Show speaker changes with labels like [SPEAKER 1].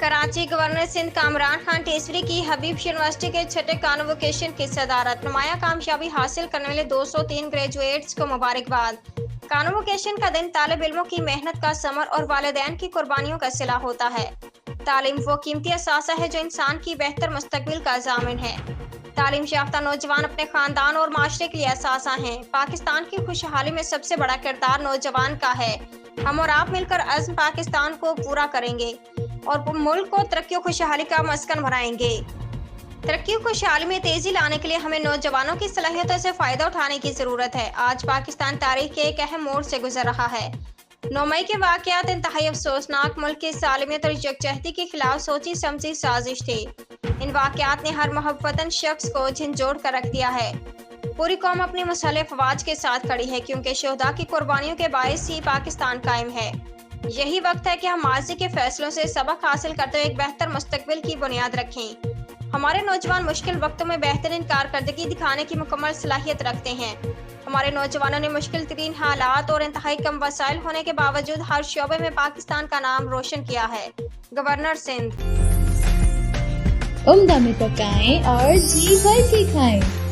[SPEAKER 1] Karachi governor Sindh Kamran Khan टेसरी की हबीब university के छठे कॉन्वोकेशन की सदारत। नुमाया कामयाबी हासिल करने वाले 203 ग्रेजुएट्स को मुबारकबाद। कॉन्वोकेशन का दिन तालिब इल्मों की मेहनत का समर और वालिदैन की कुर्बानियों का सिला होता है। तालीम वो कीमती असासा है जो इंसान की बेहतर मुस्तकबिल का ज़ामिन है। तालीम याफ्ता नौजवान अपने खानदान और माशरे के लिए असासा हैं। पाकिस्तान की खुशहाली में सबसे बड़ा किरदार नौजवान का है। हम और आप मिलकर अज़्म पाकिस्तान को पूरा करेंगे और मुल्क को तरक्की और खुशहाली का मस्कन बनाएंगे। तरक्की और खुशहाली में तेजी लाने के लिए हमें नौजवानों की सलाहियतों से फायदा उठाने की जरूरत है। आज पाकिस्तान तारीख के एक अहम मोड़ से गुजर रहा है। 9 मई के वाकयात इंतहाई अफसोसनाक, मुल्क की सालिमियत और यकजहती के खिलाफ सोची समझी साजिश थी। इन वाकयात ने हर मोहब्बतन शख्स को झंझोड़ कर रख दिया है। पूरी कौम अपनी मुसल्लह फवाज के साथ खड़ी है, क्योंकि शोहदा की कुर्बानियों के बायस ही पाकिस्तान कायम है। यही वक्त है कि हम माजी के फैसलों से सबक हासिल करते हुए एक बेहतर मुस्तकबिल की बुनियाद रखें। हमारे नौजवान मुश्किल वक्तों में बेहतरीन कारकर्दगी दिखाने की मुकम्मल सलाहियत रखते हैं। हमारे नौजवानों ने मुश्किल तरीन हालात और इंतहाई कम वसाइल होने के बावजूद हर शोबे में पाकिस्तान का नाम रोशन किया है। गवर्नर सिंध।
[SPEAKER 2] उम्दा में पकाएं और जी भर के खाएं।